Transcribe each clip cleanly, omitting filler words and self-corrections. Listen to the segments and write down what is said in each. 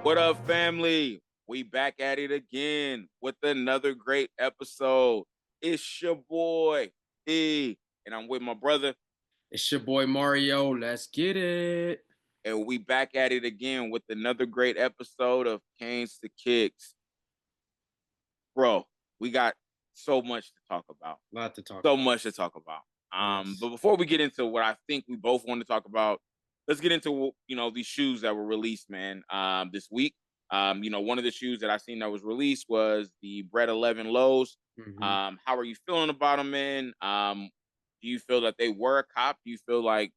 What up, family? We back at it again with another great episode. It's your boy E, and I'm with my brother, It's your boy Mario. Let's get it. and we back at it again with another great episode of Kanes2Kicks. Bro, we got so much to talk about. A lot to talk So about. much to talk about. But Yes. before we get into what I think we both want to talk about, let's get into these shoes that were released, man, this week. One of the shoes that I seen that was released was the Bread 11 Lows. hmm How are you feeling about them, man? Do you feel that they were a cop? Do you feel like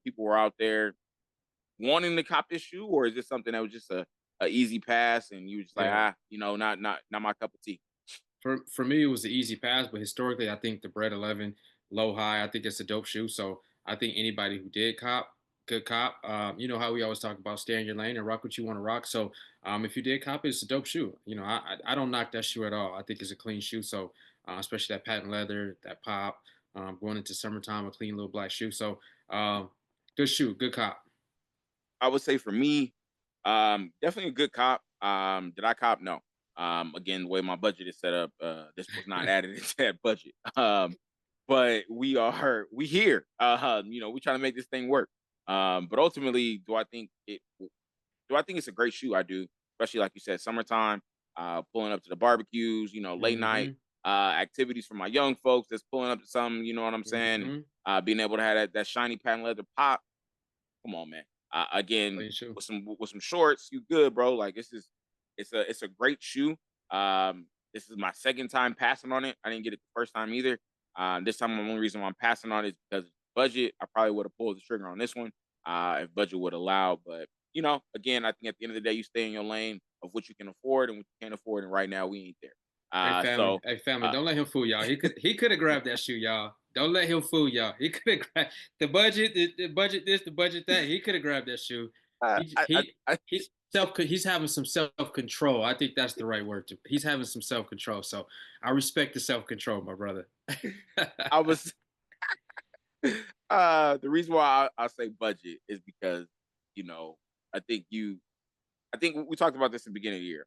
people were out there wanting to cop this shoe, or is this something that was just a easy pass and you were just like, Yeah. not my cup of tea? For me, it was the easy pass, but historically, I think the Bread 11 low high. I think it's a dope shoe. So I think anybody who did cop, good cop. You know how we always talk about stay in your lane and rock what you want to rock. So if you did cop it, it's a dope shoe. I don't knock that shoe at all. I think it's a clean shoe. So especially that patent leather, that pop, going into summertime, a clean little black shoe. So good shoe, good cop. I would say for me, definitely a good cop. Did I cop? No. Again, the way my budget is set up, this was not added into that budget. But we here. We trying to make this thing work. But ultimately, do I think it's a great shoe? I do, especially like you said, summertime, pulling up to the barbecues, late night hmm activities for my young folks that's pulling up to something, you know what I'm saying? And hmm being able to have that shiny patent leather pop. Come on, man. Again, Clean shoe. with some shorts, you good, bro. Like it's a great shoe. This is my second time passing on it. I didn't get it the first time either. This time, the only reason why I'm passing on it is because of budget. I probably would have pulled the trigger on this one if budget would allow. But again, I think at the end of the day, you stay in your lane of what you can afford and what you can't afford. And right now, we ain't there. Hey Uh, family, so hey family, uh, don't let him fool y'all. He could have grabbed that shoe, y'all. Don't let him fool y'all. He could have grabbed the budget, the budget this, the budget that. He could have grabbed that shoe. I, He I, he I, he's having some self control. I think that's the right word. He's having some self control. So I respect the self control, my brother. I was the reason why I say budget is because you know I think you I think we talked about this in the beginning of the year.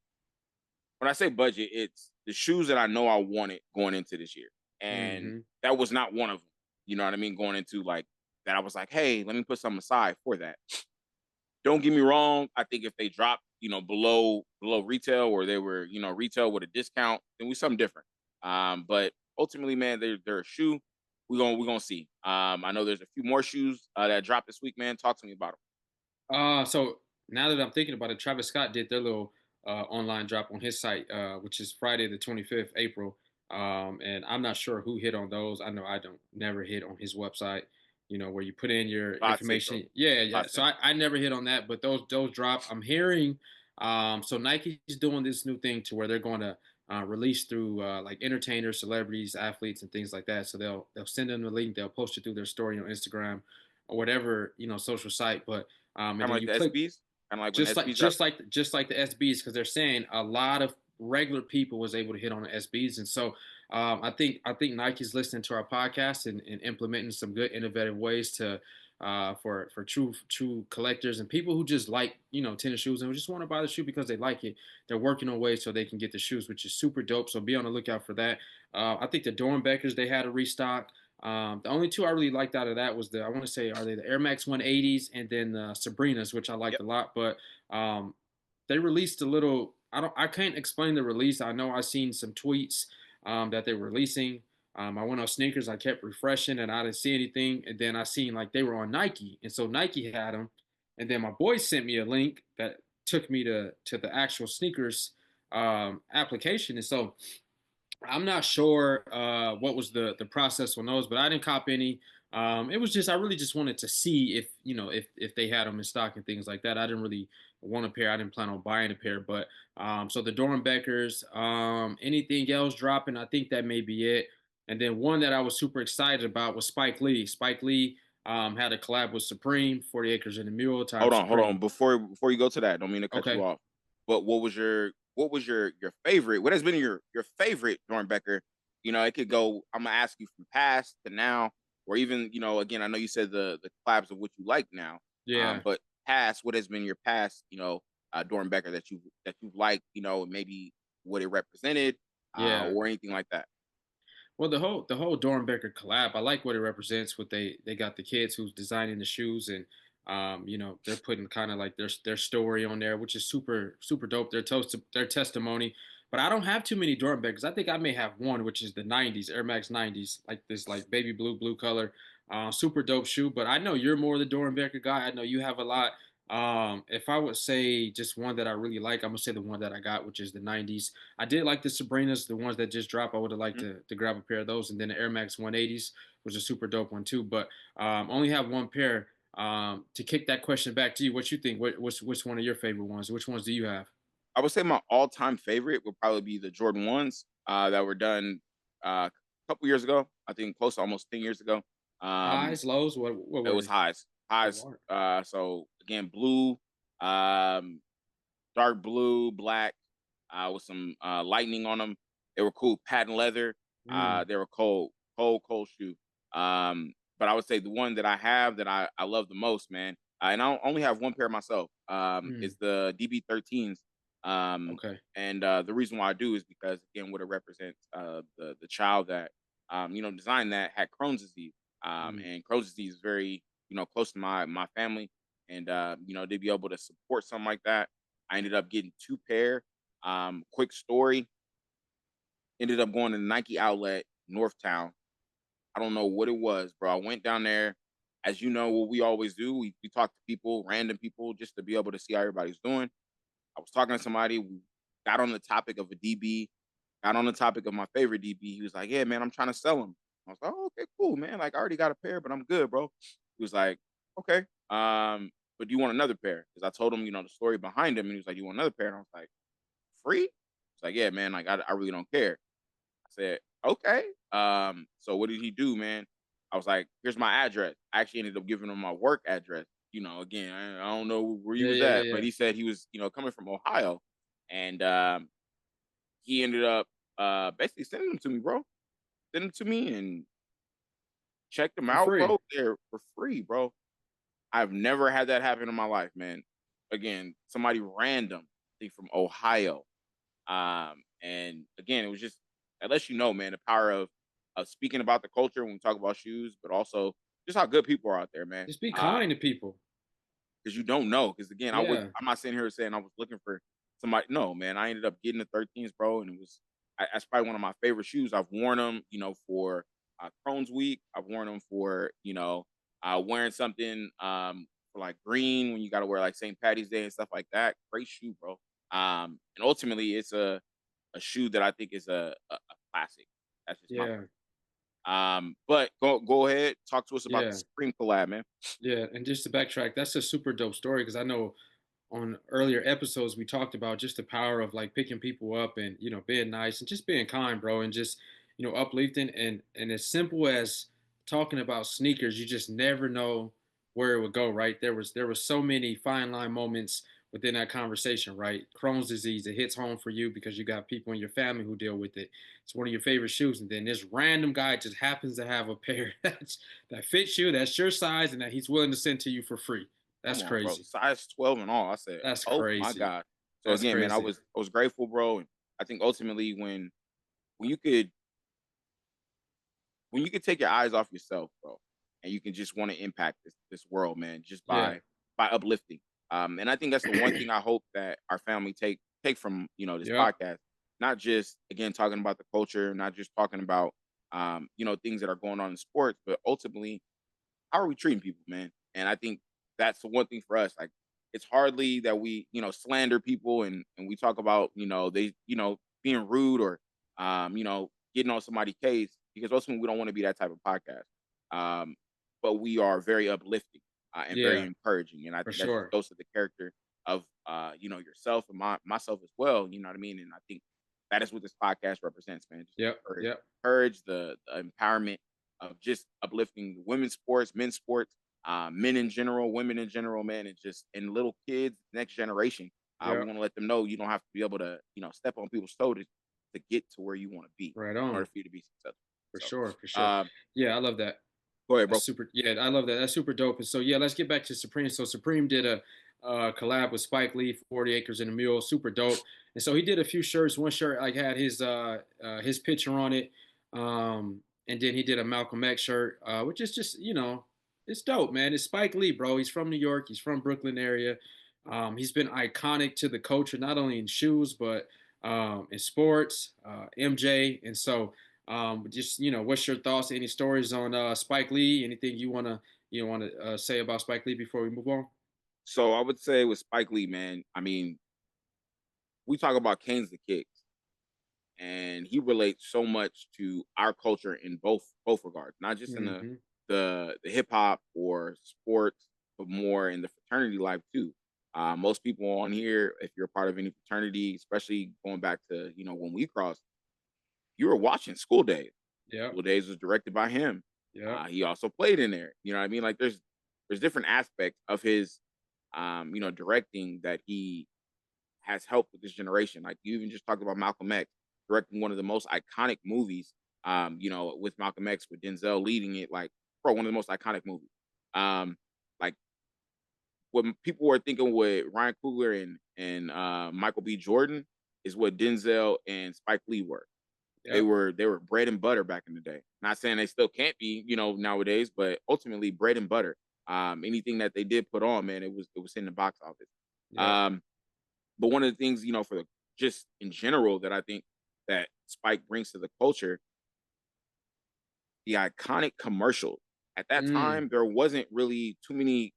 When I say budget, it's the shoes that I know I wanted going into this year, and hmm that was not one of them. You know what I mean? Going into like that, I was like, hey, let me put something aside for that. Don't get me wrong. I think if they dropped, below retail, or they were, retail with a discount, then we something different. But ultimately, man, they're a shoe. We're gonna see. I know there's a few more shoes that dropped this week, man. Talk to me about them. So now that I'm thinking about it, Travis Scott did their little online drop on his site, which is Friday the 25th April. And I'm not sure who hit on those. I know I don't never hit on his website. Where you put in your I'd say so. information. Yeah, yeah. I'd So say. I never hit on that, but those drop. I'm hearing. So Nike's doing this new thing to where they're going to release through like entertainers, celebrities, athletes, and things like that. So they'll send them the link. They'll post it through their story on Instagram or whatever social site. But and Kind of then like you the click SBs. Kind of like when just like SBs drop. the SBs because they're saying a lot of regular people was able to hit on the SBs, and so I think Nike's listening to our podcast and implementing some good innovative ways to for true collectors and people who just like tennis shoes and just want to buy the shoe because they like it. They're working on ways so they can get the shoes, which is super dope. So be on the lookout for that. I think the Dornbeckers they had a restock. The only two I really liked out of that was I want to say, are they the Air Max 180s and then the Sabrinas, which I liked Yep. a lot. But they released a little. I can't explain the release. I know I seen some tweets that they were releasing. I went on sneakers. I kept refreshing, and I didn't see anything. And then I seen like they were on Nike, and so Nike had them. And then my boy sent me a link that took me to the actual sneakers application, and so I'm not sure what was the process on those, but I didn't cop any. It was just I really just wanted to see if if they had them in stock and things like that. I didn't really want a pair. I didn't plan on buying a pair, but so the Dornbeckers, anything else dropping, I think that may be it. And then one that I was super excited about was Spike Lee. Spike Lee had a collab with Supreme, 40 Acres and a Mule, Time Hold Supreme. on. Before you go to that, don't mean to cut you Okay. off. But what was your favorite? What has been your favorite Dornbecker? It could go. I'm gonna ask you from past to now, or even again. I know you said the collabs of what you like now. Yeah. But past, what has been your past? Doernbecher that you like, maybe what it represented, Yeah. or anything like that. Well, the whole Dornbecker collab, I like what it represents. What they got the kids who's designing the shoes, and they're putting kind of like their story on there, which is super dope. Their testimony. But I don't have too many Dornbeckers. I think I may have one, which is the '90s Air Max '90s, like this like baby blue color, super dope shoe. But I know you're more the Dornbecker guy. I know you have a lot. If I would say just one that I really like, I'm gonna say the one that I got, which is the '90s. I did like the Sabrinas, the ones that just dropped. I would have liked Mhm. to grab a pair of those, and then the Air Max 180s was a super dope one too. But only have one pair. To kick that question back to you, what you think? Which one of your favorite ones? Which ones do you have? I would say my all-time favorite would probably be the Jordan ones that were done a couple years ago. I think close to almost 10 years ago. Um, Highs, lows. What it were was they? highs, highs. Oh, So again, blue, um, dark blue, black, with some lightning on them. They were cool, patent leather. mm, They were cold shoe. But I would say the one that I have that I love the most, man, and I only have one pair myself, mm, is the DB13s. okay. And the reason why I do is because again, what it represents, the child that designed that had Crohn's disease, Mm, and Crohn's disease is very close to my family, and to be able to support something like that, I ended up getting two pair. Quick story, ended up going to the Nike outlet, Northtown. I don't know what it was, bro. I went down there. As you know, what we always do, we talk to people, random people, just to be able to see how everybody's doing. I was talking to somebody. We got on the topic of a DB, got on the topic of my favorite DB. He was like, "Yeah, man, I'm trying to sell him." I was like, "Oh, okay, cool, man. Like, I already got a pair, but I'm good, bro." He was like, "Okay, but do you want another pair?" Because I told him, the story behind him, and he was like, "You want another pair?" And I was like, "Free?" It's like, "Yeah, man. Like, I really don't care." I said, "Okay." So what did he do, man? I was like, "Here's my address." I actually ended up giving him my work address. Again, I don't know where he Yeah, was yeah, yeah, at, but yeah. he said he was, coming from Ohio, and he ended up basically sending them to me, bro. Send them to me and check them For out, free. bro. They're for free, bro. I've never had that happen in my life, man. Again, somebody random, I think from Ohio. And again, it was just that lets you know, man, the power of speaking about the culture when we talk about shoes, but also just how good people are out there, man. Just be kind to people. Because you don't know. Because again, Yeah. I'm not sitting here saying I was looking for somebody. No, man, I ended up getting the 13s, bro, and that's probably one of my favorite shoes. I've worn them, for Crohn's Week. I've worn them for wearing something for like green when you got to wear like St. Patty's Day and stuff like that. Great shoe, bro. And ultimately, it's a shoe that I think is a classic. That's just my Yeah. personal. But go ahead, talk to us about the Yeah. Supreme collab, man. Yeah. And just to backtrack, that's a super dope story because I know on earlier episodes we talked about just the power of like picking people up and being nice and just being kind, bro, and just uplifting and as simple as talking about sneakers, you just never know where it would go, right? There was so many fine line moments within that conversation, right? Crohn's disease, it hits home for you because you got people in your family who deal with it. It's one of your favorite shoes, and then this random guy just happens to have a pair that fits you, that's your size, and that he's willing to send to you for free. That's Come on, bro. crazy. Size 12 and all. I said, That's oh my crazy. God. So That's again, man, I crazy. was I was grateful, bro. And I think ultimately when you could when you could take your eyes off yourself, bro, and you can just want to impact this world, man, just Yeah. by uplifting. And I think that's the one thing I hope that our family take from this Yep. podcast. Not just again talking about the culture, not just talking about things that are going on in sports, but ultimately how are we treating people, man? And I think that's the one thing for us. Like, it's hardly that we, slander people and we talk about, they, being rude or, getting on somebody's case because ultimately we don't want to be that type of podcast. Um, but we are very uplifting and very Yeah, encouraging, and I for think that just sure. goes to the character of, yourself and myself as well. You know what I mean? And I think that is what this podcast represents, man. Just Yep. encourage, Yep. encourage the empowerment of just uplifting women's sports, men's sports, men in general, women in general, man, and just and little kids, next generation. We Yep. want to let them know you don't have to be able to, step on people's toes to get to where you want to be Right in order on. for you to be successful. For So, sure. For sure. um, Yeah, I love that. go ahead, That's bro. super. Yeah, I love that. That's super dope. And so yeah, let's get back to Supreme. So Supreme did collab with Spike Lee, 40 Acres and a Mule, super dope. And so he did a few shirts. One shirt like had his picture on it, and then he did a Malcolm X shirt, which is just it's dope, man. It's Spike Lee, bro. He's from New York. He's from Brooklyn area. He's been iconic to the culture, not only in shoes but in sports, MJ, and so just what's your thoughts? Any stories on Spike Lee? Anything you want to say about Spike Lee before we move on? So I would say with Spike Lee, man, I mean, we talk about Kanes2Kicks, and he relates so much to our culture in both regards, not just in the Hmm. the hip hop or sports, but more in the fraternity life too. Most people on here, if you're a part of any fraternity, especially going back to when we crossed, you were watching School Days. Yep. School Days was directed by him. Yep. He also played in there. You know what I mean? Like there's different aspects of his directing that he has helped with this generation. Like you even just talked about Malcolm X directing one of the most iconic movies. With Malcolm X with Denzel leading it, like one of the most iconic movies. Like what people were thinking with Ryan Coogler and Michael B. Jordan is what Denzel and Spike Lee were. They Yep. were they were bread and butter back in the day. Not saying they still can't be, nowadays, but ultimately bread and butter. Anything that they did put on, man, it was in the box office. Yep. Um, but one of the things, for the just in general that I think that Spike brings to the culture, the iconic commercials. At that Mm. time, there wasn't really too many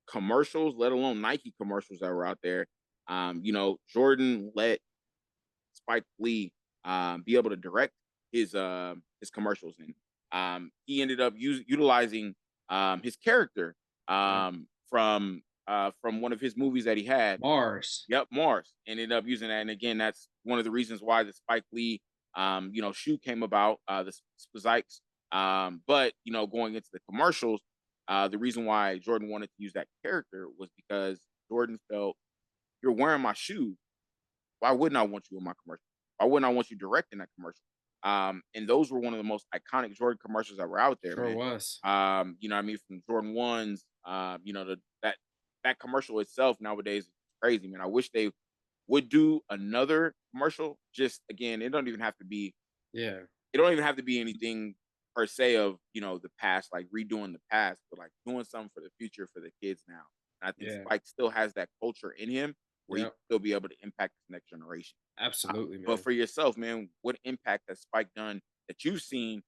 commercials, let alone Nike commercials that were out there. Jordan let Spike Lee be able to direct his commercials, and he ended up utilizing his character Yeah. from one of his movies that he had. Mars. Yep, Mars ended up using that, and again, that's one of the reasons why the Spike Lee, shoe came about, the Spikes. But going into the commercials, the reason why Jordan wanted to use that character was because Jordan felt, "You're wearing my shoe. Why wouldn't I want you in my commercial? Why wouldn't I want you directing that commercial?" And those were one of the most iconic Jordan commercials that were out there, Sure man. was. What I mean, from Jordan ones, that commercial itself nowadays is crazy, man. I wish they would do another commercial. Just again, Yeah. it don't even have to be anything per se of the past, like redoing the past, but like doing something for the future for the kids now. And I think Yeah. Spike still has that culture in him where he can Yep. still be able to impact the next generation. Absolutely, But man. for yourself, man, what impact has Spike done that you've seen,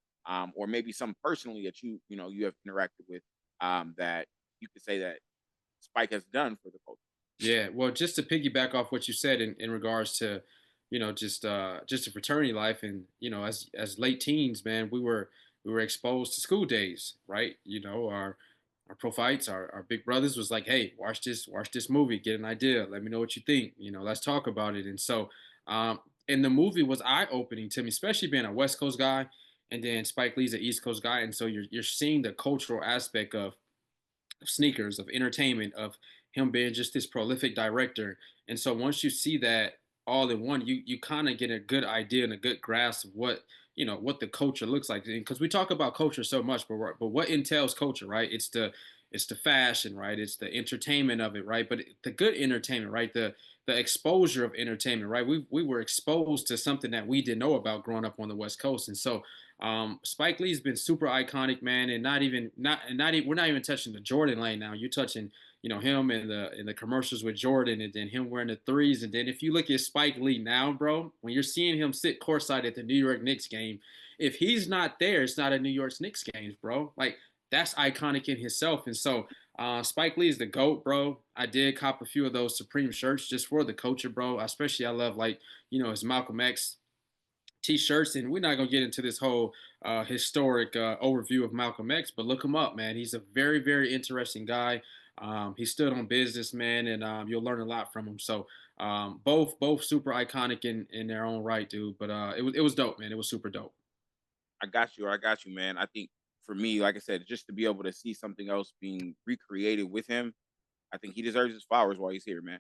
or maybe some personally that you have interacted with, that you could say that Spike has done for the culture? Yeah, well, just to piggyback off what you said in regards to, just a fraternity life, and as late teens, man, we were exposed to School Days, right? Our pro fights, our big brothers was like, hey, watch this movie, get an idea, let me know what you think, let's talk about it. And so, and the movie was eye opening to me, especially being a West Coast guy, and then Spike Lee's an East Coast guy, and so you're seeing the cultural aspect of sneakers, of entertainment, of him being just this prolific director. And so once you see that all in one, you kind of get a good idea and a good grasp of what the culture looks like. Because we talk about culture so much, but what entails culture, right? It's the fashion, right? It's the entertainment of it, right? But the good entertainment, right? The exposure of entertainment, right? We were exposed to something that we didn't know about growing up on the West Coast, and so Spike Lee's been super iconic, man, and we're not even touching the Jordan lane now. You're touching, him in the commercials with Jordan, and then him wearing the threes, and then if you look at Spike Lee now, bro, when you're seeing him sit courtside at the New York Knicks game, if he's not there, it's not a New York Knicks games, bro. Like that's iconic in himself, and so. Spike Lee is the GOAT, bro. I did cop a few of those Supreme shirts just for the culture, bro. Especially, I love like his Malcolm X T-shirts, and we're not gonna get into this whole historic overview of Malcolm X, but look him up, man. He's a very, very interesting guy. He stood on business, man, and you'll learn a lot from him. So both super iconic in their own right, dude. But it was dope, man. It was super dope. I got you, man. I think for me, like I said, just to be able to see something else being recreated with him, I think he deserves his flowers while he's here, man.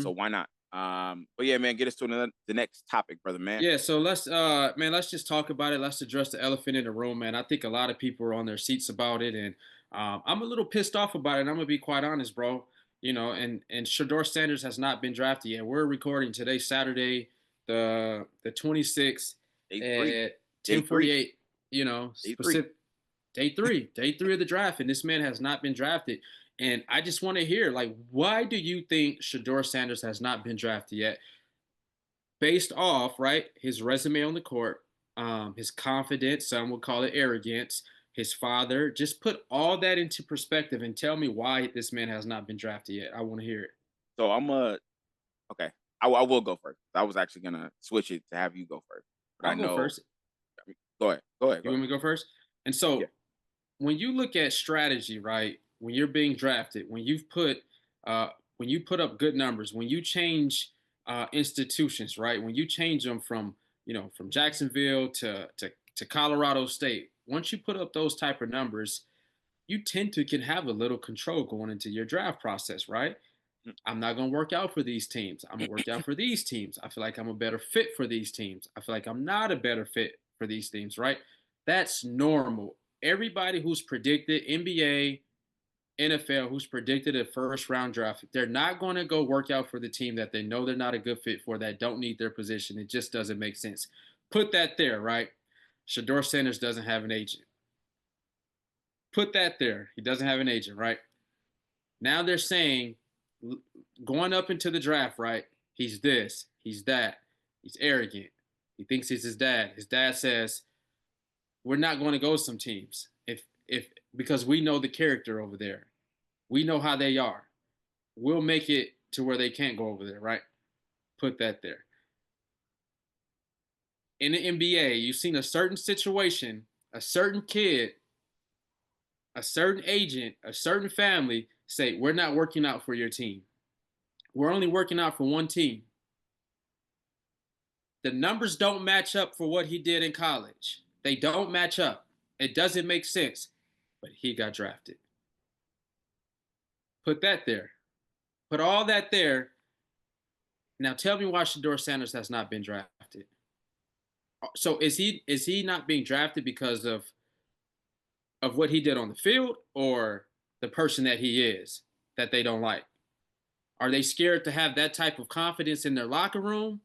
So Hmm. why not? But yeah, man, get us to the next topic, brother, man. Yeah, so let's just talk about it. Let's address the elephant in the room, man. I think a lot of people are on their seats about it, and I'm a little pissed off about it. And I'm gonna be quite honest, bro. And Shador Sanders has not been drafted yet. We're recording today, Saturday, the 26th Day three. at Day three. 10:48. Day three. Specific day three of the draft, and this man has not been drafted. And I just want to hear, like, why do you think Shador Sanders has not been drafted yet? Based off, right, his resume on the court, his confidence, some would call it arrogance, his father. Just put all that into perspective and tell me why this man has not been drafted yet. I want to hear it. So I'm a okay. I will go first. I was actually gonna switch it to have you go first, but I I'll go know. first. I mean, go ahead. Go ahead. You Go want ahead. me to go first? And Yeah. so when you look at strategy, right? When you're being drafted, uh, when you put up good numbers, when you change institutions, right? When you change them from from Jacksonville to Colorado State, once you put up those type of numbers, you tend to can have a little control going into your draft process, right? I'm not going to work out for these teams. I'm going to work out for these teams. I feel like I'm a better fit for these teams. I feel like I'm not a better fit for these teams, right? That's normal. Everybody who's predicted NBA, NFL, who's predicted a first round draft, they're not going to go work out for the team that they know they're not a good fit for, that don't need their position. It just doesn't make sense. Put that there, right? Shador Sanders doesn't have an agent. Put that there. He doesn't have an agent, right? Now they're saying, going up into the draft, right? He's this, he's that, he's arrogant. He thinks he's his dad. His dad says, "We're not going to go some teams if because we know the character over there. We know how they are. We'll make it to where they can't go over there, right?" Put that there. In the NBA, you've seen a certain situation, a certain kid, a certain agent, a certain family say, "We're not working out for your team. We're only working out for one team." The numbers don't match up for what he did in college. They don't match up. It doesn't make sense. But he got drafted. Put that there. Put all that there. Now tell me why Shador Sanders has not been drafted. So is he not being drafted because of what he did on the field, or the person that he is that they don't like? Are they scared to have that type of confidence in their locker room?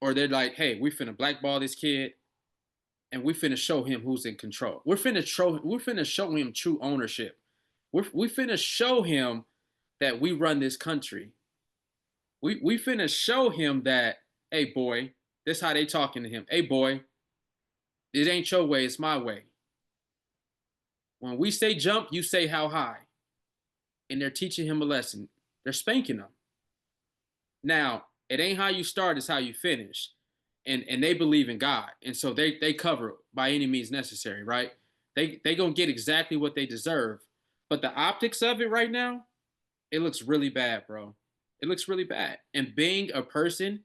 Or they're like, hey, we finna blackball this kid and we finna show him who's in control. We're finna show him true ownership. We finna show him that we run this country. We finna show him that, hey boy, this how they talking to him. Hey boy, it ain't your way, it's my way. When we say jump, you say how high. And they're teaching him a lesson. They're spanking him. Now, it ain't how you start, it's how you finish. And they believe in God. And so they cover by any means necessary, right? They gonna get exactly what they deserve. But the optics of it right now, it looks really bad, bro. It looks really bad. And being a person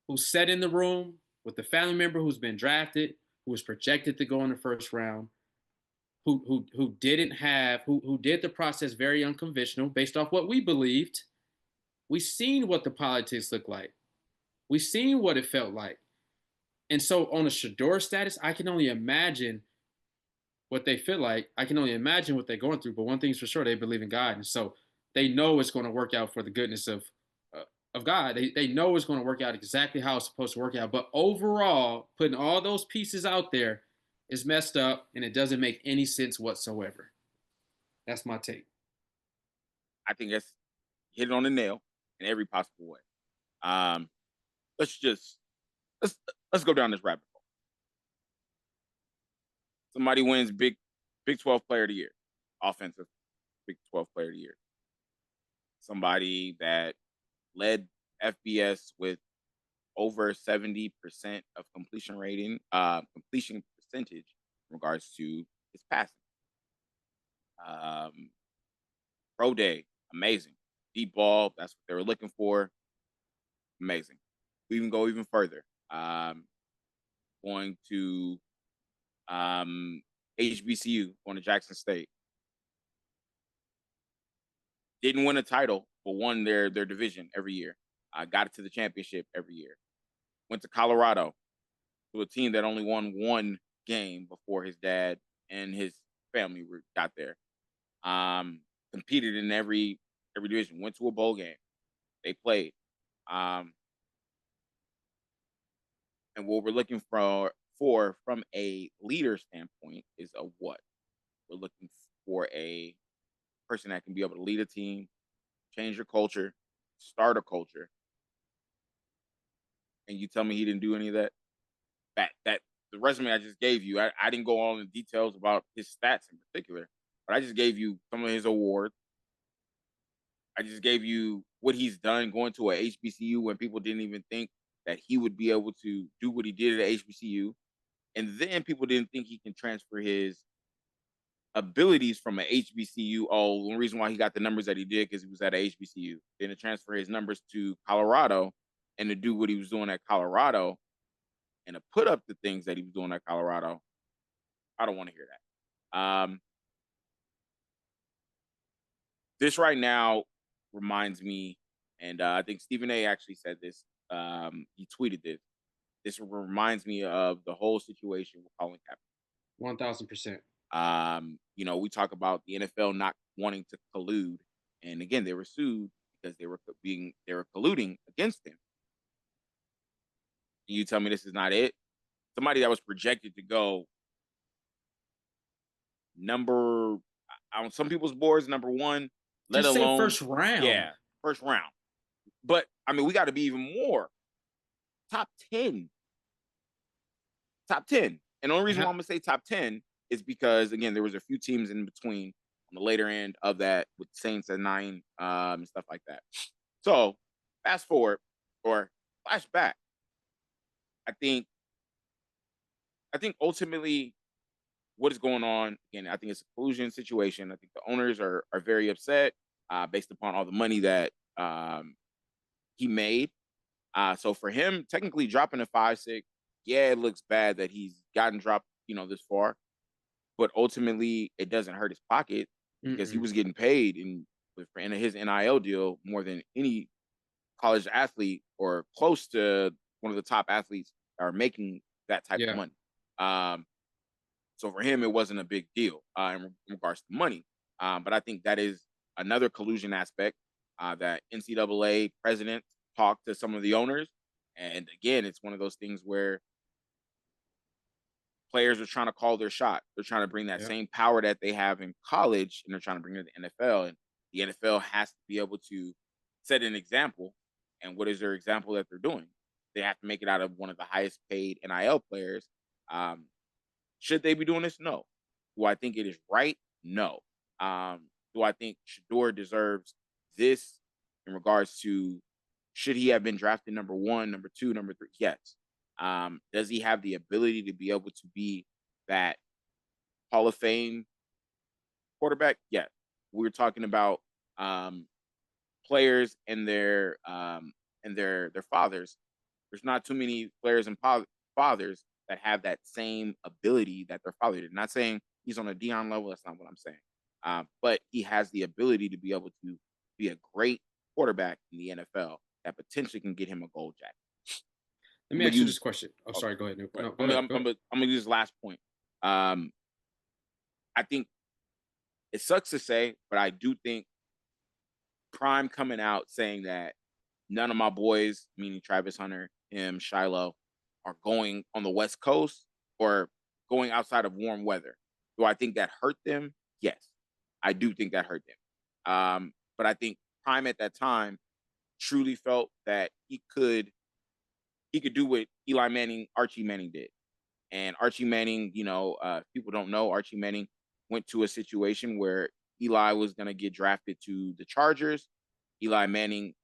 who's sat in the room with a family member who's been drafted, who was projected to go in the first round, who didn't have who did the process very unconventional based off what we believed. We seen what the politics looked like. We seen what it felt like. And so on a Shador status, I can only imagine what they feel like. I can only imagine what they're going through. But one thing's for sure, they believe in God, and so they know it's going to work out for the goodness of God. They know it's going to work out exactly how it's supposed to work out. But overall, putting all those pieces out there is messed up, and it doesn't make any sense whatsoever. That's my take. I think that's hit it on the nail in every possible way. Um, let's just let's let's go down this rabbit hole. Somebody wins Big 12 Player of the Year, offensive Big 12 Player of the Year. Somebody that led FBS with over 70% of completion percentage in regards to his passing. Um, Pro Day, amazing. Deep ball, that's what they were looking for. Amazing. We even go even further. Going to HBCU, going to Jackson State. Didn't win a title, but won their division every year. Got it to the championship every year. Went to Colorado, to a team that only won one game before his dad and his family got there. Competed in every every division, went to a bowl game. They played. Um, and what we're looking for from a leader standpoint is a what? We're looking for a person that can be able to lead a team, change your culture, start a culture, and you tell me he didn't do any of that? That the resume I just gave you, I didn't go on in details about his stats in particular, but I just gave you some of his awards. I just gave you what he's done going to a HBCU when people didn't even think that he would be able to do what he did at HBCU. And then people didn't think he can transfer his abilities from a HBCU. Oh, the reason why he got the numbers that he did because he was at a HBCU. Then to transfer his numbers to Colorado and to do what he was doing at Colorado and to put up the things that he was doing at Colorado. I don't want to hear that. This right now reminds me, and I think Stephen A. actually said this. He tweeted this. This reminds me of the whole situation with Colin Kaepernick. 1000%. We talk about the NFL not wanting to collude, and again, they were sued because they were colluding against him. And you tell me this is not it? Somebody that was projected to go number on some people's boards, number one, let Just say alone first round. yeah, first round. But I mean, we got to be even more top 10. Top 10. And the only reason why I'm gonna say top 10 is because again, there was a few teams in between on the later end of that with Saints at 9, and stuff like that. So fast forward or flashback. I think ultimately what is going on, again, I think it's a collusion situation. I think the owners are very upset based upon all the money that he made. So for him, technically dropping a 5-6, yeah, it looks bad that he's gotten dropped, this far. But ultimately, it doesn't hurt his pocket because he Mm-mm. was getting paid in his NIL deal more than any college athlete or close to one of the top athletes that are making that type of Yeah. money. So for him, it wasn't a big deal in regards to money. But I think that is another collusion aspect that NCAA presidents talk to some of the owners. And again, it's one of those things where players are trying to call their shot. They're trying to bring that Yeah. same power that they have in college, and they're trying to bring it to the NFL. And the NFL has to be able to set an example. And what is their example that they're doing? They have to make it out of one of the highest paid NIL players. Um, should they be doing this? No. Do I think it is right? No. Do I think Shador deserves this in regards to should he have been drafted number one, number two, number three? Yes. Does he have the ability to be able to be that Hall of Fame quarterback? Yes. We are talking about players and their fathers. There's not too many players and fathers that have that same ability that their father did. Not saying he's on a Dion level. That's not what I'm saying. But he has the ability to be able to be a great quarterback in the NFL that potentially can get him a gold jacket. Let I'm me gonna ask you this use. question. Oh, Oh, sorry. Go ahead. right. No, go ahead. Go ahead. I'm gonna use this last point. Um, I think it sucks to say, but I do think Prime coming out saying that none of my boys, meaning Travis Hunter, him, Shiloh, are going on the West Coast or going outside of warm weather. Do I think that hurt them? Yes, I do think that hurt them. But I think Prime at that time truly felt that he could do what Eli Manning, Archie Manning did. And Archie Manning, people don't know Archie Manning went to a situation where Eli was going to get drafted to the Chargers. Eli Manning's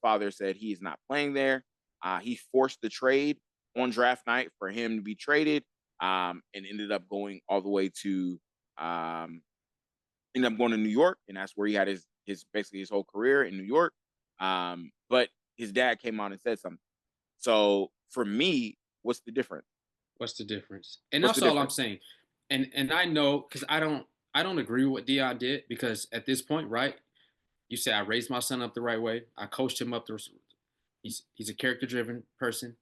father said he is not playing there. He forced the trade on draft night for him to be traded, and ended up going all the way to ended up going to New York, and that's where he had his basically his whole career in New York. But his dad came out and said something. So for me, what's the difference? What's the difference? And What's the that's all I'm difference? saying. And I know because I don't agree with what Dion did because at this point, right? You say I raised my son up the right way. I coached him up. He's a character driven person.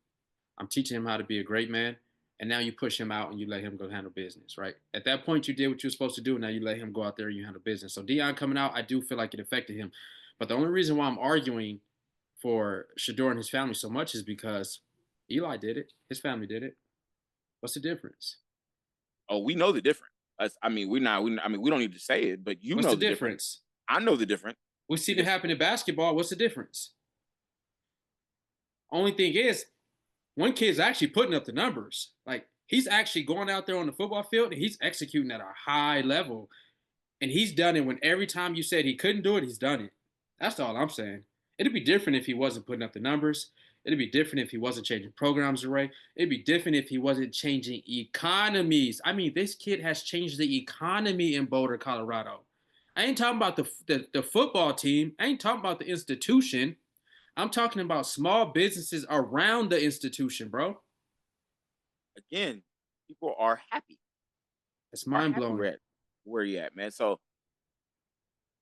I'm teaching him how to be a great man. And now you push him out and you let him go handle business, right? At that point, you did what you were supposed to do. Now you let him go out there and you handle business. So Dion coming out, I do feel like it affected him. But the only reason why I'm arguing for Shador and his family so much is because Eli did it. His family did it. What's the difference? Oh, we know the difference. I mean, I mean, we don't need to say it, but you What's know the the difference. difference? I know the difference We've seen it because happen in basketball. What's the difference? Only thing is, one kid's actually putting up the numbers. Like he's actually going out there on the football field and he's executing at a high level. And he's done it when every time you said he couldn't do it, he's done it. That's all I'm saying. It'd be different if he wasn't putting up the numbers. It'd be different if he wasn't changing programs array. It'd be different if he wasn't changing economies. I mean, this kid has changed the economy in Boulder, Colorado. I ain't talking about the football team. I ain't talking about the institution. I'm talking about small businesses around the institution, bro. again, people are happy. It's Are mind happy blowing. where you at, man. So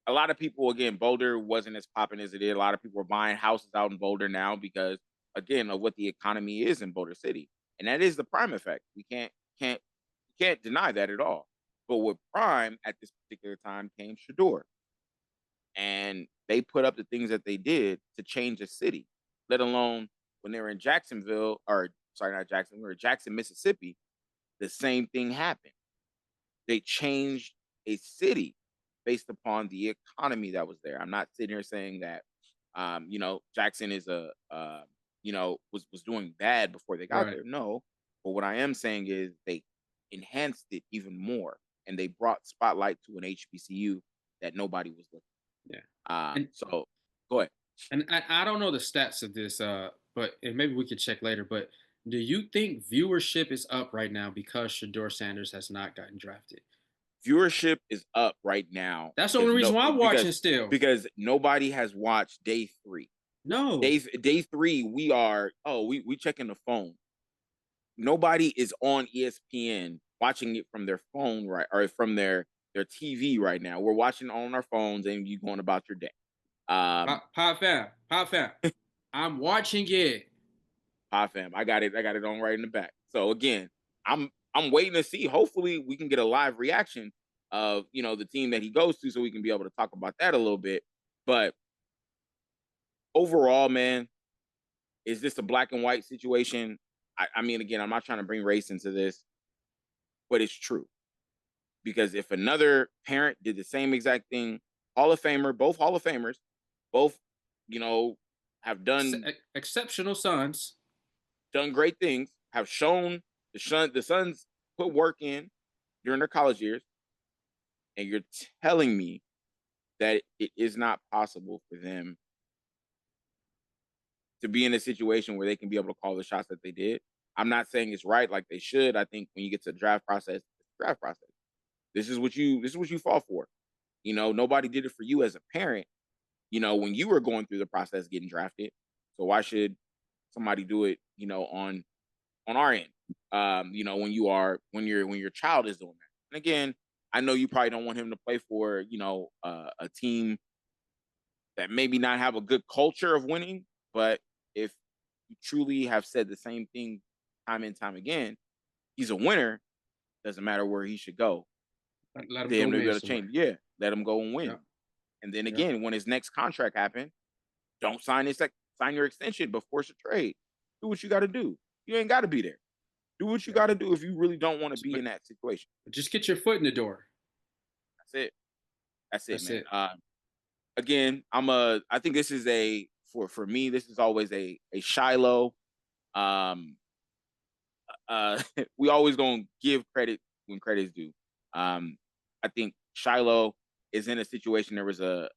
a lot of people, again, Boulder wasn't as popping as it is. A lot of people are buying houses out in Boulder now because, again, of what the economy is in Boulder City, and that is the prime effect. We can't deny that at all. But with prime at this particular time came Shador, and they put up the things that they did to change a city. Let alone when they were in Jacksonville, or sorry, not Jackson, we were in Jackson, Mississippi. The same thing happened. They changed a city based upon the economy that was there. I'm not sitting here saying that, Jackson is was doing bad before they got Right. there. No, but what I am saying is they enhanced it even more, and they brought spotlight to an HBCU that nobody was looking. Yeah. And So go ahead. I don't know the stats of this, but and maybe we could check later. But do you think viewership is up right now because Shador Sanders has not gotten drafted? Viewership is up right now That's the because only no reason why I'm watching still. because nobody has watched day three. No, Day three, we checking the phone. Nobody is on ESPN watching it from their phone, right, or from their TV right now. We're watching on our phones and you going about your day. Um, Pop fam. I'm watching it. Hi fam, I got it on right in the back. So again, I'm waiting to see. Hopefully, we can get a live reaction of the team that he goes to, so we can be able to talk about that a little bit. But overall, man, is this a black and white situation? I mean, again, I'm not trying to bring race into this, but it's true. Because if another parent did the same exact thing, Hall of Famer, both Hall of Famers, both, you know, have Exceptional sons. done great things, have shown the sons put work in during their college years, and you're telling me that it is not possible for them to be in a situation where they can be able to call the shots that they did. I'm not saying it's right like they should. I think when you get to the draft process, it's the draft process. This is what you fall for. Nobody did it for you as a parent, when you were going through the process getting drafted. So why should somebody do it, on our end? When your child is doing that. And again, I know you probably don't want him to play for, a team that maybe not have a good culture of winning, but if you truly have said the same thing time and time again, he's a winner, doesn't matter where he should go. Let him go Then they're win gonna change. somewhere. Yeah, let him go and Yeah, win. And then yeah, again, when his next contract happens, don't sign your extension, but force a trade. Do what you got to do. You ain't got to be there. Do what you yeah. got to do if you really don't want to be But in that situation. just get your foot in the door. That's it. That's it, That's man. it. Again, I think this is for me. This is always a Shiloh. Um, we always gonna give credit when credit's due. I think Shiloh is in a situation. There was a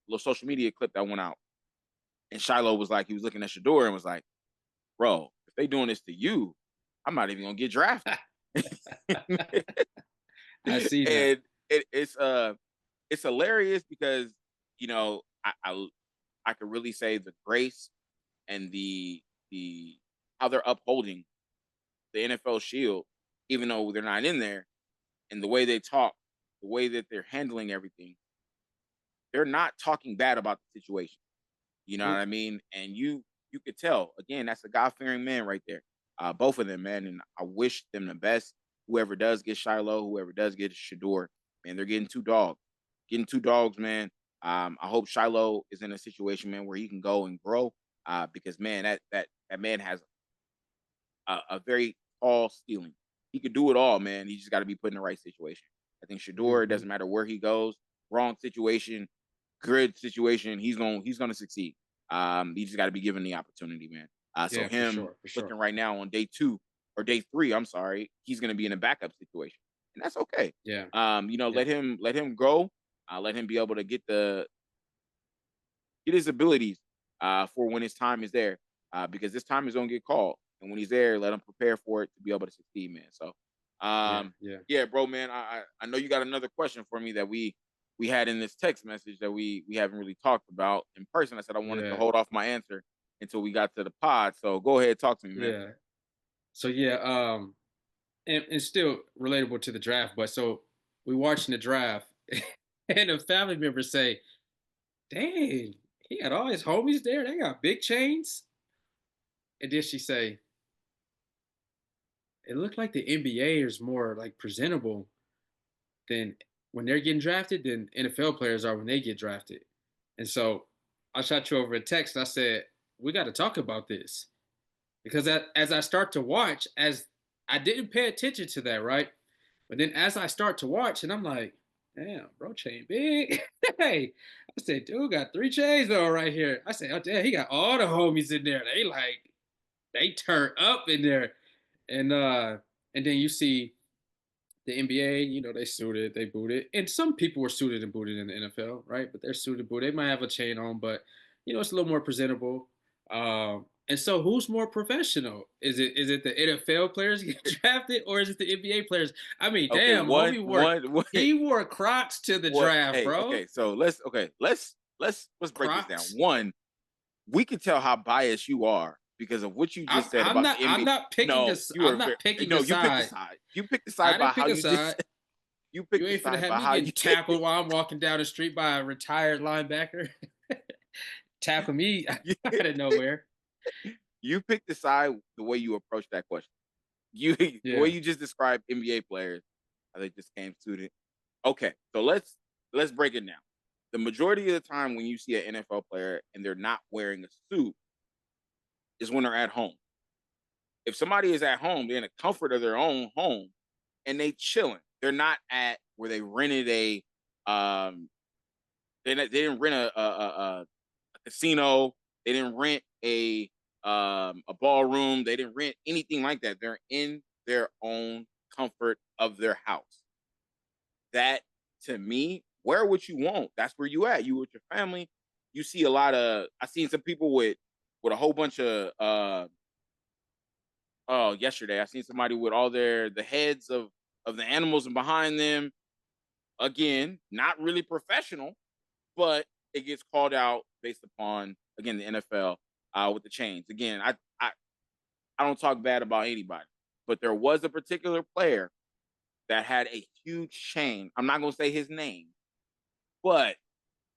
little social media clip that went out, and Shiloh was like, he was looking at Shador and was like, "Bro, if they doing this to you, I'm not even gonna get drafted." I see that. And it's hilarious because I could really say the grace and the how they're upholding the NFL shield, even though they're not in there, and the way they talk, the way that they're handling everything, they're not talking bad about the situation. You know what Nope. I mean? And you could tell again, that's a God fearing man right there. Both of them, man, and I wish them the best. Whoever does get Shiloh, whoever does get Shador, man, they're getting two dogs. getting two dogs, man. I hope Shiloh is in a situation, man, where he can go and grow. Because man, that man has a very tall ceiling. He could do it all, man. He just got to be put in the right situation. I think Shador, it Hmm. doesn't matter where he goes, wrong situation, good situation, he's gonna succeed. He just got to be given the opportunity, man. So Yeah, for him sure, for looking sure. right now on day two or day three, I'm sorry, he's gonna be in a backup situation, and that's okay. Yeah, Let yeah, him go. Let him be able to get his abilities for when his time is there, because this time is gonna get called, and when he's there, let him prepare for it to be able to succeed, man. So, yeah, yeah, yeah, bro, man, I know you got another question for me that we had in this text message that we haven't really talked about in person. I said I wanted to yeah, hold off my answer until we got to the pod. So go ahead, talk to me, man. yeah. So yeah, and still relatable to the draft, but so we watching the draft, and a family member say, "Dang, he had all his homies there. They got big chains." And then she say, "It looked like the NBA is more like presentable than when they're getting drafted than NFL players are when they get drafted." And so I shot you over a text. And I said, "We got to talk about this." Because as I start to watch, as I didn't pay attention to that, right? But then as I start to watch, and I'm like, damn, bro, chain big. Hey, I said, dude got three chains though right here. I said, oh damn, he got all the homies in there. They turn up in there. And then you see the NBA, they suited, they booted, and some people were suited and booted in the NFL, right? But they're suited, booted. They might have a chain on, but it's a little more presentable. And so, who's more professional? Is it the NFL players get drafted, or is it the NBA players? I mean, Okay, damn, homie one. he wore Crocs to the What? draft, Hey, bro. okay, so let's break this down. Crocs. One, we can tell how biased you are because of what you just said about the I'm NBA. not picking No, this. you are I'm very not picking no. a You picked the side. side. You picked the I side by didn't how pick a you just. side. You You picked the ain't finna side have by me how getting you. tackled while I'm walking down the street by a retired linebacker. Tackle me out of nowhere. You picked the side the way you approach that question. You the way Yeah. you just described NBA players. I think this game suited. Okay, so let's break it down. The majority of the time when you see an NFL player and they're not wearing a suit is when they're at home. If somebody is at home, they're in the comfort of their own home and they chilling. They're not at where they rented they didn't rent a casino. They didn't rent a ballroom. They didn't rent anything like that. They're in their own comfort of their house. That to me, wear what you want. That's where you at. You with your family. You see a lot of. I seen some people with a whole bunch of. Oh, yesterday I seen somebody with all the heads of the animals and behind them. Again, not really professional, but it gets called out based upon again the NFL with the chains. Again, I don't talk bad about anybody, but there was a particular player that had a huge chain. I'm not gonna say his name, but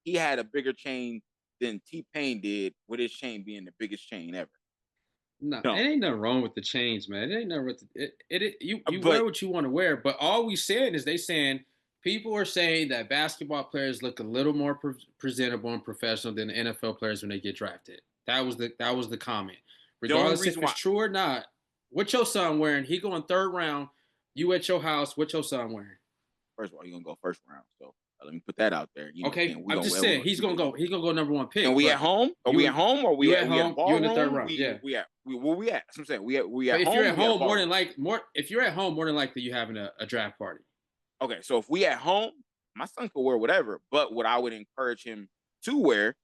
he had a bigger chain than T Pain did, with his chain being the biggest chain ever. No, it No, ain't nothing wrong with the chains, man. It ain't nothing with you wear but what you want to wear, but all we saying is they saying people are saying that basketball players look a little more presentable and professional than the NFL players when they get drafted. That was the comment. the only Regardless if reason it's why, true or not, what your son wearing? He going third round. You at your house? What your son wearing? first of all, you're gonna go first round. So let me put that out there. Okay, Again, we I'm gonna just we're saying gonna he's keep gonna it. go. He's gonna go number one And pick. we at But home? Are we at you home? Or you we at a you in the third ballroom? round. Yeah. Where we at? That's what I'm saying. We But at if you're home or at we at a home, ballroom? if you're at home, more than likely you having a draft party. Okay, so if we at home, my son could wear whatever. But what I would encourage him to wear,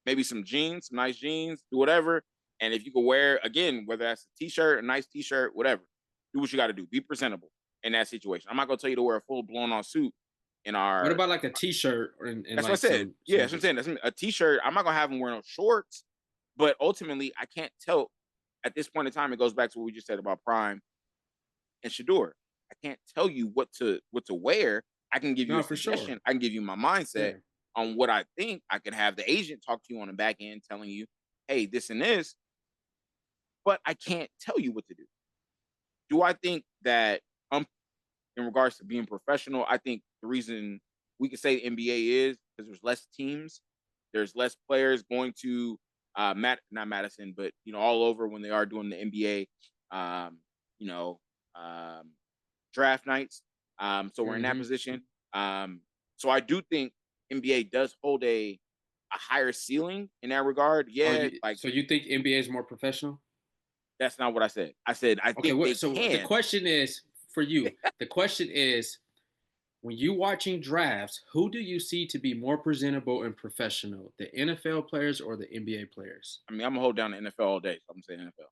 maybe some jeans, some nice jeans, do whatever. And if you could wear again, whether that's a t-shirt, a nice t-shirt, whatever, do what you got to do. Be presentable in that situation. I'm not gonna tell you to wear a full blown on suit in What our. about like a t-shirt and That's what I like said. Yeah, some that's what I'm just saying. That's a t-shirt. I'm not gonna have him wearing no shorts. But ultimately, I can't tell. At this point in time, it goes back to what we just said about Prime and Shador. I can't tell you what to wear. I can give you a no for sure. suggestion. I can give you my mindset Yeah. on what I think. I can have the agent talk to you on the back end, telling you, "Hey, this and this," but I can't tell you what to do. Do I think that in regards to being professional? I think the reason we could say the NBA is because there's less teams, there's less players going to not Madison, but all over when they are doing the NBA, you know, um, draft nights. So we're in that Hmm. position. So I do think NBA does hold a higher ceiling in that regard. Oh, Yeah, like so you think NBA is more professional? that's not what I said. I said I Okay, think what? they So the can. question is for you. The question is, when you watching drafts, who do you see to be more presentable and professional, the NFL players or the NBA players? I mean, I'm gonna hold down the NFL all day, so I'm saying NFL.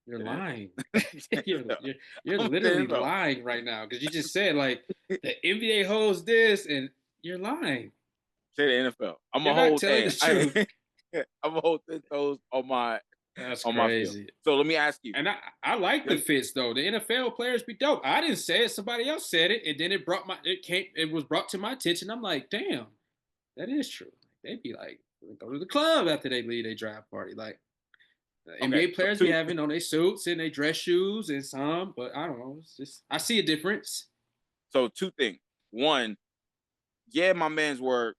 You're Say the lying. NFL. You're I'm saying literally NFL. lying right now because you just said like the NBA holds this, and you're lying. Say the NFL. I'm You're gonna not hold. telling the Hey, truth. I'm gonna hold 10 toes That's on my field. crazy. So let me ask you. And I like the fits though. The NFL players be dope. I didn't say it. Somebody else said it, and then it was brought to my attention. I'm like, damn, that is true. They'd be like, go to the club after they leave their draft party. Like the Okay, NBA so players be two. having on their suits and their dress shoes and some, but I don't know. It's just I see a difference. So two things. One, yeah, my man's wore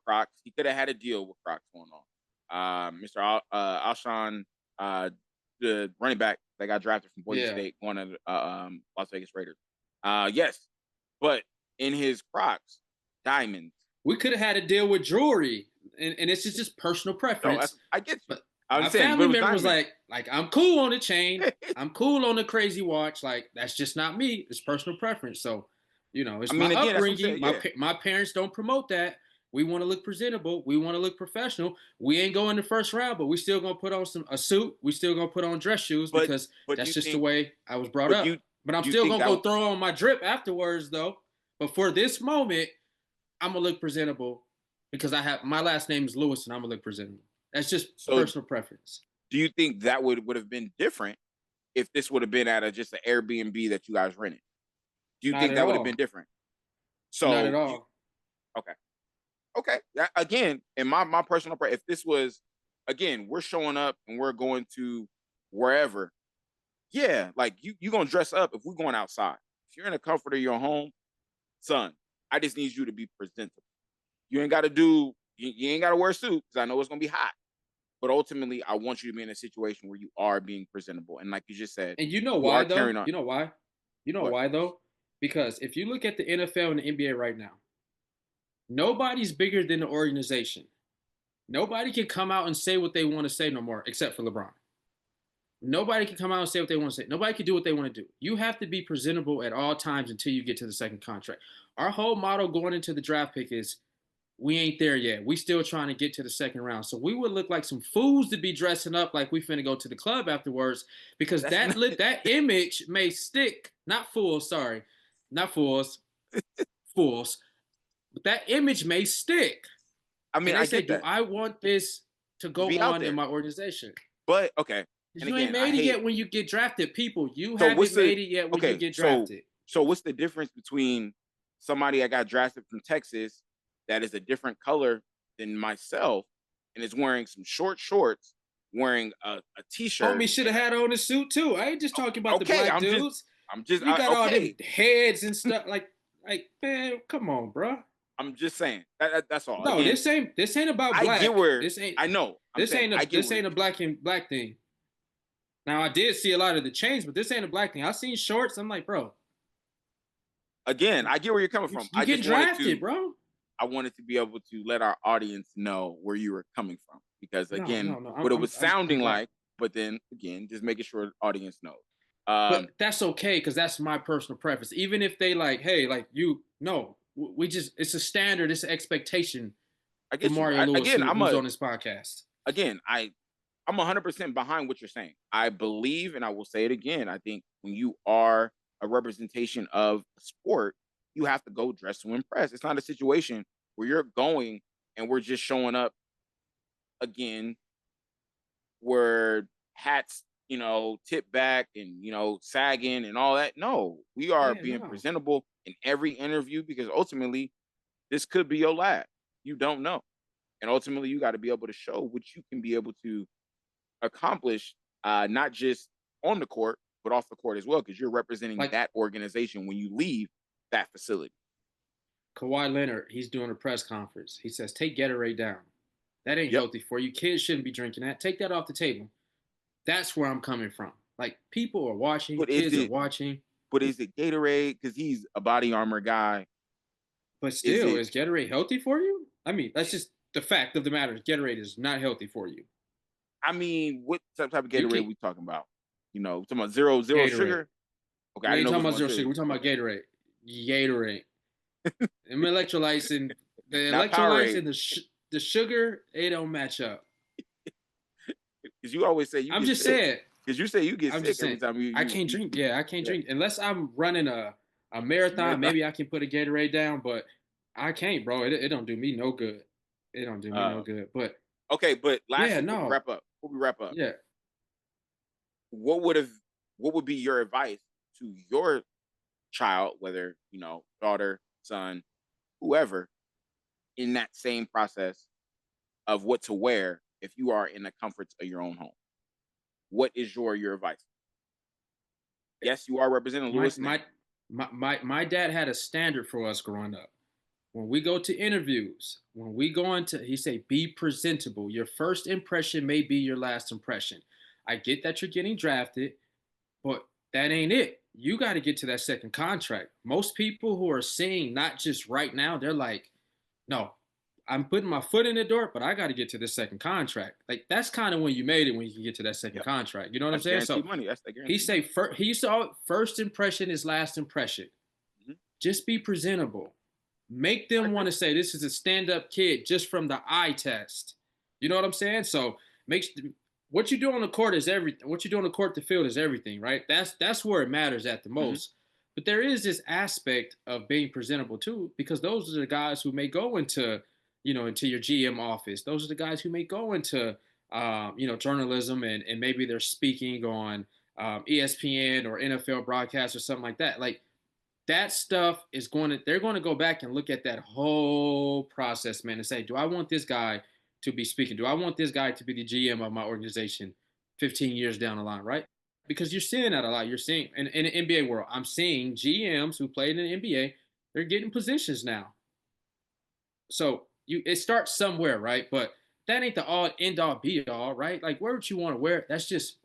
Crocs. He could have had a deal with Crocs going on. Mr. Alshon, the running back that got drafted from Boise Yeah. State, going to Las Vegas Raiders. Yes, but in his Crocs, diamonds. We could have had a deal with jewelry, and it's just personal No, preference. I get you. But I my understand, but family it was member was diamonds. like I'm cool on the chain, I'm cool on the crazy watch. Like that's just not me. It's personal preference. So, I it's my mean, again, that's what I'm upbringing. saying. Yeah, My parents don't promote that. We want to look presentable. We want to look professional. We ain't going the first round, but we still gonna put on a suit. We still gonna put on dress shoes but because but that's you just the think, way I was brought but up. But I'm you still think gonna that go throw on my drip afterwards, though. But for this moment, I'm gonna look presentable because I have my last name is Lewis and I'm gonna look presentable. That's just so? personal preference. Do you think that would have been different if this would have been at just an Airbnb that you guys rented? Do you Not think at that would have been all. different? Not at So you all. okay? Okay. Again, in my personal, if this was again, we're showing up and we're going to wherever. Yeah, like you gonna dress up if we're going outside. If you're in the comfort of your home, son, I just need you to be presentable. You ain't got to you ain't got to wear a suit because I know it's gonna be hot. But ultimately, I want you to be in a situation where you are being presentable, and like you just said, And you know you why are though? carrying on. You know why? You know What? why though? Because if you look at the NFL and the NBA right now, nobody's bigger than the organization. Nobody can come out and say what they want to say no more, except for LeBron. Nobody can come out and say what they want to say. Nobody can do what they want to do. You have to be presentable at all times until you get to the second contract. Our whole motto going into the draft pick is we ain't there yet. We still trying to get to the second round. So we would look like some fools to be dressing up like we finna go to the club afterwards because That's not. that image may stick. Not fools, sorry. Not fools. Fools. But that image may stick. I And mean, they I say, get do that I want this to to go be out on in there, my organization? but okay. Because And you ain't again, I made it hate. yet when you get drafted. People, you So haven't what's the made it yet when you okay? get drafted. So what's the difference between somebody that got drafted from Texas that is a different color than myself and is wearing some short shorts, wearing a t-shirt Homie should and have had on a suit too. I ain't just talking about the okay, black dudes. You got all them okay. heads and stuff. Like man, come on, bro. I'm just saying that's all. No, Again, this ain't about I get black. where This ain't I know. I'm this saying ain't I a get this where ain't a black and black thing. Now I did see a lot of the change, but this ain't a black thing. I seen shorts. I'm like, bro, again, I get where you're coming from. you get drafted, bro. I wanted to be able to let our audience know where you were coming from because No, again, no, no. what it was I'm sounding glad. like, but then again, just making sure the audience knows. But that's okay because that's my personal preference. Even if they like, hey, like you, no, we just it's a standard, it's an expectation I for get you. Mario Lewis, Again, who's on this podcast. again, I'm 100% behind what you're saying. I believe, and I will say it again. I think when you are a representation of a sport, you have to go dress to impress. It's not a situation where you're going and we're just showing up again where hats, tip back and sagging and all that. No, we are Yeah, being no. presentable in every interview because ultimately this could be your last. You don't know. And ultimately you got to be able to show what you can be able to accomplish, not just on the court, but off the court as well, because you're representing Like that organization when you leave that facility. Kawhi Leonard, he's doing a press conference. He says, "Take Gatorade down. That ain't Yep. healthy for you. Kids shouldn't be drinking that. Take that off the table." That's where I'm coming from. Like people are watching, But is kids are it watching, but is it Gatorade? Because he's a body armor guy. but Is still, it is Gatorade healthy for you? I mean, that's just the fact of the matter. Gatorade is not healthy for you. I mean, what type of You Gatorade can't we talking about? Talking about zero Gatorade. sugar? Okay, I We didn't ain't know talking which about one zero sugar. sugar. We're talking about Okay. Gatorade. Gatorade. And electrolytes and the Not electrolytes Powerade. and the sugar, they don't match up. Because you always say you I'm get just sick. saying. Because you say you get I'm sick just every saying. time I can't you drink. Yeah, I can't yeah, drink unless I'm running a marathon. marathon. Maybe I can put a Gatorade down, but I can't, bro. It don't do me no good. It don't do me no Uh, good. But okay, but yeah, lastly, no, before we wrap up, yeah. what would have what would be your advice to your child, whether daughter, son, whoever, in that same process of what to wear if you are in the comforts of your own home? What is your advice? Yes, you are representing My Lewis now. my my dad had a standard for us growing up. When we go to interviews, when we go into, he say, be presentable. Your first impression may be your last impression. I get that you're getting drafted, but that ain't it. You got to get to that second contract. Most people who are seeing not just right now, they're like, no, I'm putting my foot in the door, but I got to get to this second contract. Like that's kind of when you made it when you can get to that second Yep, contract. You know what I'm that's saying? So guaranteed money. That's the he guaranteed say money. he saw first impression is last impression. Hmm. Just be presentable. Make I them want agree. to say this is a stand-up kid just from the eye test. You know what I'm saying? So makes what you do on the court is everything. What you do on the court, the field is everything, right? That's where it matters at the Hmm. most. But there is this aspect of being presentable too, because those are the guys who may go into, into your GM office. Those are the guys who may go into, journalism and maybe they're speaking on ESPN or NFL broadcast or something like that. Like that stuff is they're going to go back and look at that whole process, man, and say, do I want this guy to be speaking? Do I want this guy to be the GM of my organization 15 years down the line, right? Because you're seeing that a lot. You're seeing in the NBA world, I'm seeing GMs who played in the NBA, they're getting positions now. So it starts somewhere, right? But that ain't the all end all be all, right? Like where would you want to wear it? That's just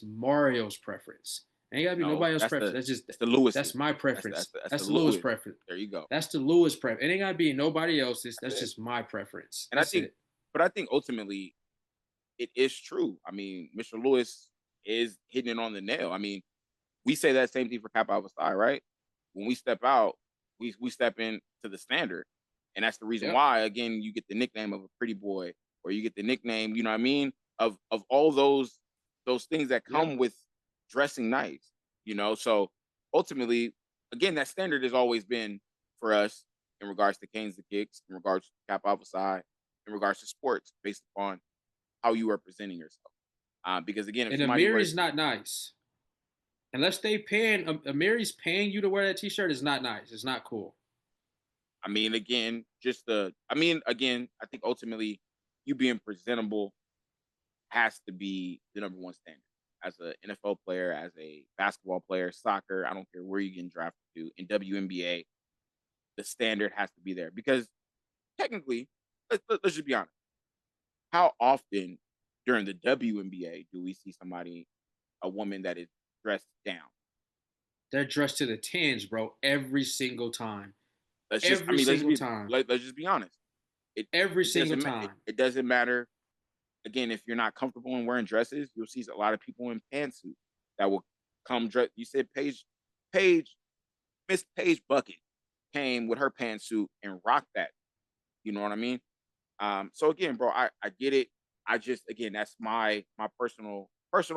Mario's preference. Ain't gotta be No, nobody else's preference. that's the Lewis's. That's my preference. That's the Lewis Lewis. preference. There you go. That's the Lewis preference. It ain't gotta be nobody else's. That's That's it. just my preference. And That's it. I think ultimately it is true. I mean, Mr. Lewis is hitting it on the nail. I mean, we say that same thing for Kappa Alpha Psi, right? When we step out, we step in to the standard, and that's the reason Yep. why. Again, you get the nickname of a pretty boy, or you get the nickname, you know what I mean, of all those things that Yep. come with dressing nice, So ultimately, again, that standard has always been for us in regards to Kanes2Kicks, in regards to Kappa Alpha Psi, in regards to sports, based upon how you are presenting yourself. Because again, if And somebody were, Amiri's not nice. Unless they paying Amiri's paying you to wear that t-shirt is not nice. It's not cool. I mean, again, again, I think ultimately you being presentable has to be the number one standard as an NFL player, as a basketball player, soccer. I don't care where you're getting drafted to in WNBA. The standard has to be there because technically, let's just be honest. How often during the WNBA do we see a woman that is dressed down? They're dressed to the tens, bro, every single time. I Every mean, single time. let's just be honest. It Every it single doesn't time. it doesn't matter. Again, if you're not comfortable in wearing dresses, you'll see a lot of people in pantsuits that will come dress. You said Paige, Miss Paige Bucket came with her pantsuit and rocked that. You know what I mean? So again, bro, I get it. I just again, that's my personal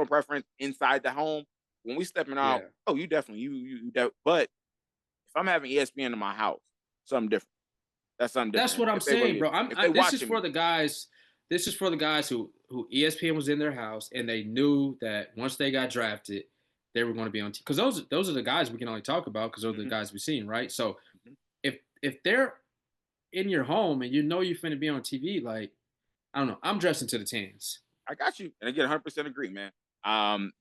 preference inside the home. When we stepping out, Yeah. oh, you definitely but if I'm having ESPN in my house, something different. That's something That's different. what I'm saying, bro. If they This is watching for me, the guys. This is for the guys who ESPN was in their house and they knew that once they got drafted, they were going to be on. Because those are the guys we can only talk about because those are the hmm guys we've seen, right? So hmm if they're in your home and you know you're finna be on TV, like I don't know, I'm dressing to the tens. I got you. And again, 100% agree, man.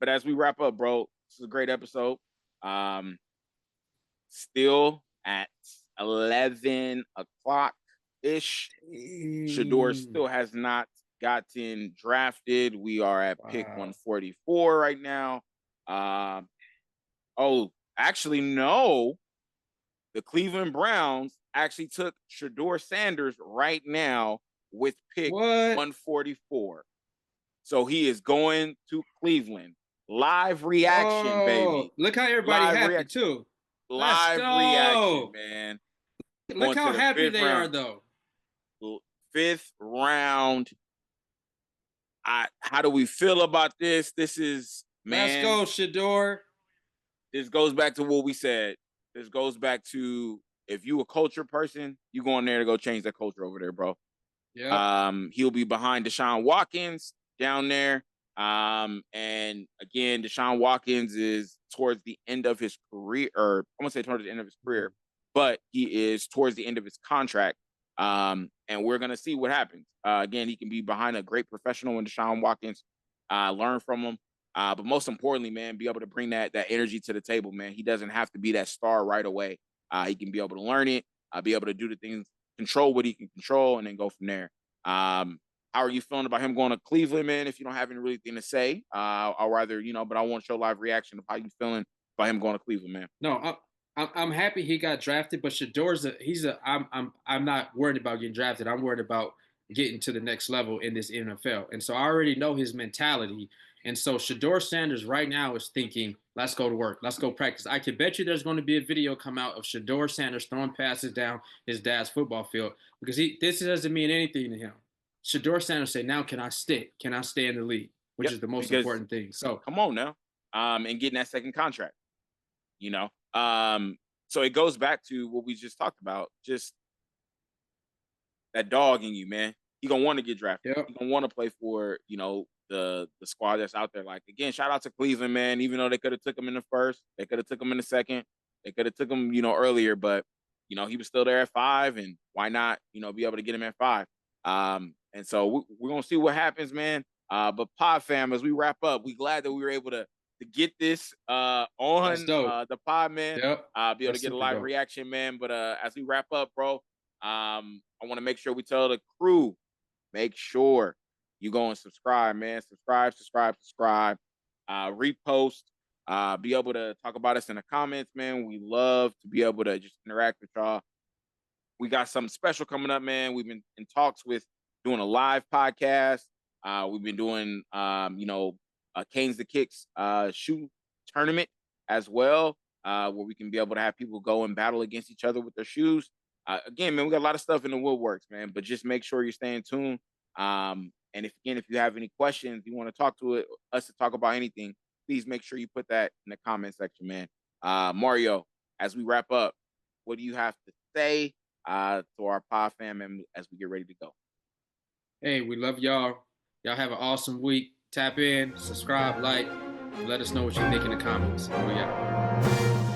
But as we wrap up, bro, this is a great episode. Still at 11 o'clock ish. Shador Dang. still has not gotten drafted. We are at pick Wow. 144 right now. Um, oh, actually, no. The Cleveland Browns actually took Shador Sanders right now with pick What? 144. So he is going to Cleveland. Live reaction, Oh, baby. look how everybody Live happy reaction. too. Let's Live reaction, go. man. Look Going how to the happy fifth they are round. though. Fifth round. How do we feel about this? This is, Let's man, go, Shador. this goes back to what we said. This goes back to, if you a culture person, you go in there to go change that culture over there, bro. Yep. He'll be behind Deshaun Watkins down there. And again, Deshaun Watkins is towards the end of his career, or I won't say towards the end of his career, but he is towards the end of his contract. And we're gonna see what happens. Again, he can be behind a great professional in Deshaun Watkins, learn from him. But most importantly, man, be able to bring that energy to the table, man. He doesn't have to be that star right away. He can be able to learn it, be able to do the things, control what he can control, and then go from there. How are you feeling about him going to Cleveland, man? If you don't have any really thing to say, I'll rather, but I want your live reaction of how you feeling about him going to Cleveland, man. No, I'm happy he got drafted, but Shador's I'm not worried about getting drafted. I'm worried about getting to the next level in this NFL. And so I already know his mentality. And so Shador Sanders right now is thinking, let's go to work. Let's go practice. I can bet you there's going to be a video come out of Shador Sanders throwing passes down his dad's football field because this doesn't mean anything to him. Shador Sanders said, now can I stick? Can I stay in the league? Which Yep, is the most because important thing. So come on now, and getting that second contract, you know. So it goes back to what we just talked about, just that dog in you, man. He gonna want to get drafted. yep. He gonna want to play for, the squad that's out there. Like, again, shout out to Cleveland, man. Even though they could have took him in the first, they could have took him in the second, they could have took him, earlier, but he was still there at 5, and why not, be able to get him at 5. And so we're gonna see what happens, man. But Pod Fam, as we wrap up, we glad that we were able to get this That's on dope. the pod, man. Yep. Be able to That's get a super live dope. reaction, man. But as we wrap up, bro, I want to make sure we tell the crew, make sure you go and subscribe, man. Subscribe. Repost. Be able to talk about us in the comments, man. We love to be able to just interact with y'all. We got something special coming up, man. We've been in talks with doing a live podcast. We've been doing, a Kanes2Kicks shoe tournament as well, where we can be able to have people go and battle against each other with their shoes. Again, man, we got a lot of stuff in the woodworks, man. But just make sure you're staying tuned. And if you have any questions, you want to talk to us to talk about anything, please make sure you put that in the comment section, man. Mario, as we wrap up, what do you have to say to our pod fam and as we get ready to go? Hey, we love y'all. Y'all have an awesome week. Tap in, subscribe, like, let us know what you think in the comments. Oh yeah.